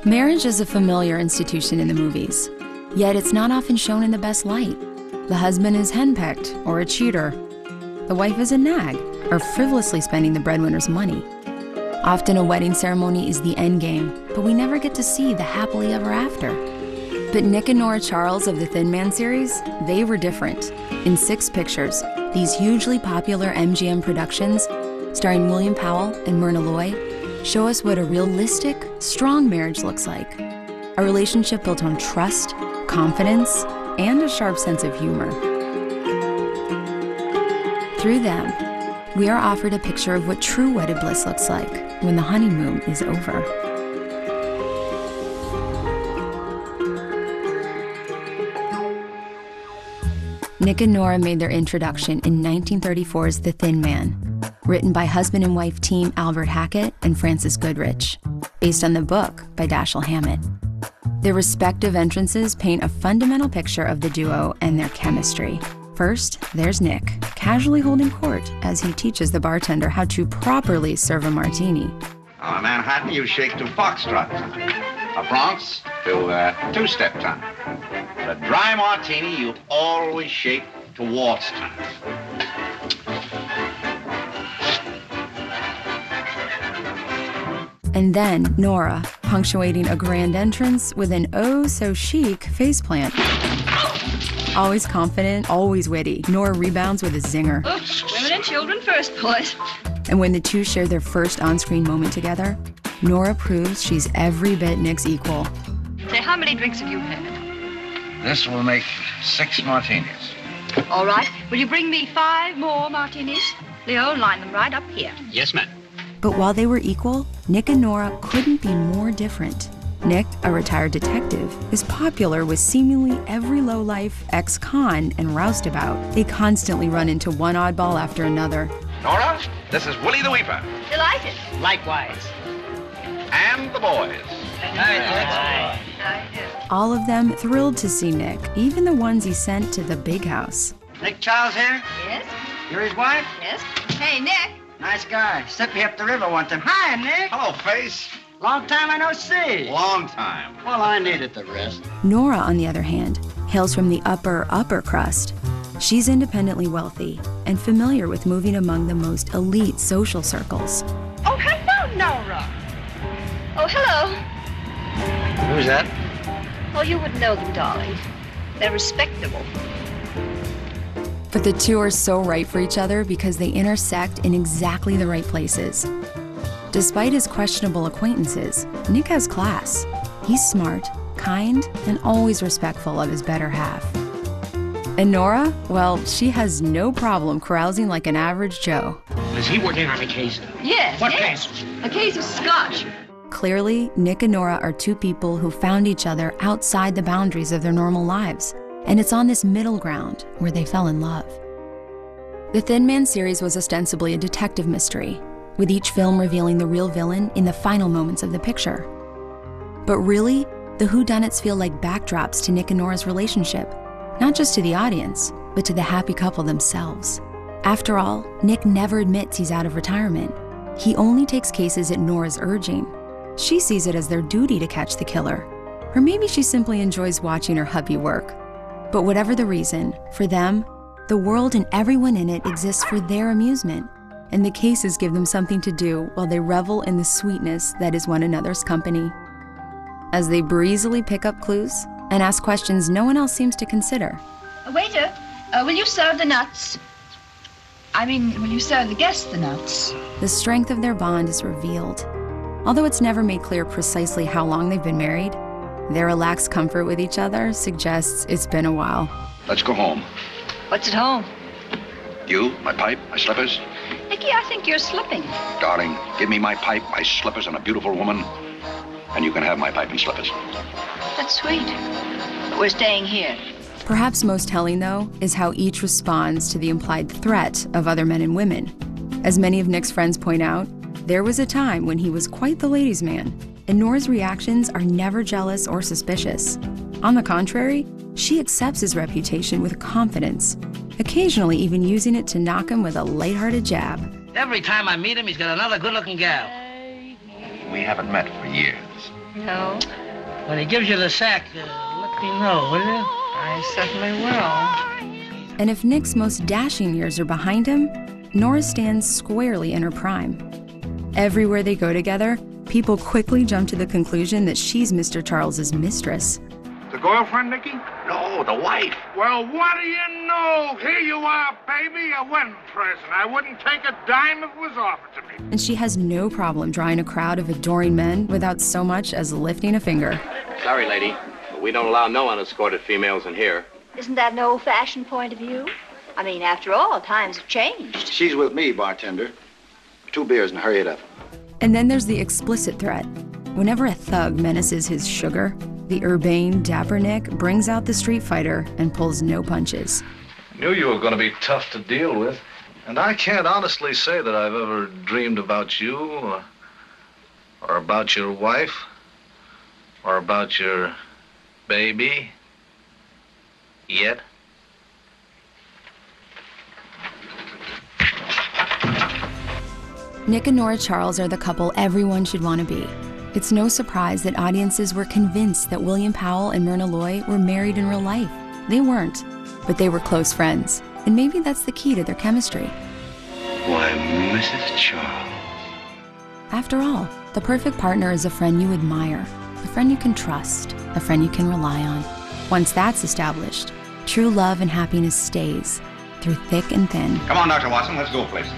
Marriage is a familiar institution in the movies, yet it's not often shown in the best light. The husband is henpecked or a cheater. The wife is a nag or frivolously spending the breadwinner's money. Often a wedding ceremony is the endgame, but we never get to see the happily ever after. But Nick and Nora Charles of the Thin Man series, they were different. In 6 pictures, these hugely popular MGM productions, starring William Powell and Myrna Loy, show us what a realistic, strong marriage looks like. A relationship built on trust, confidence, and a sharp sense of humor. Through them, we are offered a picture of what true wedded bliss looks like when the honeymoon is over. Nick and Nora made their introduction in 1934's The Thin Man, written by husband and wife team Albert Hackett and Frances Goodrich, based on the book by Dashiell Hammett. Their respective entrances paint a fundamental picture of the duo and their chemistry. First, there's Nick, casually holding court as he teaches the bartender how to properly serve a martini. A Manhattan, you shake to foxtrot time. A Bronx to two-step time. A dry martini, you always shake to waltz time. And then Nora, punctuating a grand entrance with an oh-so-chic faceplant. Always confident, always witty, Nora rebounds with a zinger. Oops, women and children first, boys. And when the two share their first on-screen moment together, Nora proves she's every bit Nick's equal. Say, how many drinks have you had? This will make 6 martinis. All right. Will you bring me 5 more martinis? Leo, line them right up here. Yes, ma'am. But while they were equal, Nick and Nora couldn't be more different. Nick, a retired detective, is popular with seemingly every lowlife, ex-con, and roustabout. They constantly run into one oddball after another. Nora, this is Willie the Weeper. Delighted. Likewise. And the boys. All of them thrilled to see Nick, even the ones he sent to the big house. Nick Charles here? Yes? You're his wife? Yes? Hey, Nick. Nice guy. Sent me up the river one time. Hi, Nick. Hello, Face. Long time I no see. Long time. Well, I needed the rest. Nora, on the other hand, hails from the upper crust. She's independently wealthy and familiar with moving among the most elite social circles. Oh, hello, Nora. Oh, hello. Who's that? Oh, you wouldn't know them, darling. They're respectable. But the two are so right for each other because they intersect in exactly the right places. Despite his questionable acquaintances, Nick has class. He's smart, kind, and always respectful of his better half. And Nora, well, she has no problem carousing like an average Joe. Is he working on a case? Yes, What yes. case? A case of scotch. Clearly, Nick and Nora are two people who found each other outside the boundaries of their normal lives. And it's on this middle ground where they fell in love. The Thin Man series was ostensibly a detective mystery, with each film revealing the real villain in the final moments of the picture. But really, the whodunits feel like backdrops to Nick and Nora's relationship, not just to the audience, but to the happy couple themselves. After all, Nick never admits he's out of retirement. He only takes cases at Nora's urging. She sees it as their duty to catch the killer, or maybe she simply enjoys watching her hubby work. But whatever the reason, for them, the world and everyone in it exists for their amusement, and the cases give them something to do while they revel in the sweetness that is one another's company. As they breezily pick up clues and ask questions no one else seems to consider. Waiter, will you serve the nuts? I mean, will you serve the guests the nuts? The strength of their bond is revealed. Although it's never made clear precisely how long they've been married, their relaxed comfort with each other suggests it's been a while. Let's go home. What's at home? You, my pipe, my slippers. Nicky, I think you're slipping. Darling, give me my pipe, my slippers, and a beautiful woman, and you can have my pipe and slippers. That's sweet. But we're staying here. Perhaps most telling, though, is how each responds to the implied threat of other men and women. As many of Nick's friends point out, there was a time when he was quite the ladies' man, and Nora's reactions are never jealous or suspicious. On the contrary, she accepts his reputation with confidence, occasionally even using it to knock him with a lighthearted jab. Every time I meet him, he's got another good-looking gal. we haven't met for years. No, When he gives you the sack, let me know, will you? I certainly will. And if Nick's most dashing years are behind him, Nora stands squarely in her prime. Everywhere they go together, people quickly jump to the conclusion that she's Mr. Charles's mistress. The girlfriend, Nicky? No, the wife. Well, what do you know? Here you are, baby, a wedding present. I wouldn't take a dime if it was offered to me. And she has no problem drawing a crowd of adoring men without so much as lifting a finger. Sorry, lady, but we don't allow no unescorted females in here. Isn't that an old-fashioned point of view? I mean, after all, times have changed. She's with me, bartender. 2 beers and hurry it up. And then there's the explicit threat. Whenever a thug menaces his sugar, the urbane, dapper Nick brings out the street fighter and pulls no punches. I knew you were going to be tough to deal with. And I can't honestly say that I've ever dreamed about you, or about your wife, or about your baby, yet. Nick and Nora Charles are the couple everyone should want to be. It's no surprise that audiences were convinced that William Powell and Myrna Loy were married in real life. They weren't, but they were close friends, and maybe that's the key to their chemistry. Why, Mrs. Charles. After all, the perfect partner is a friend you admire, a friend you can trust, a friend you can rely on. Once that's established, true love and happiness stays, through thick and thin. Come on, Dr. Watson, let's go places.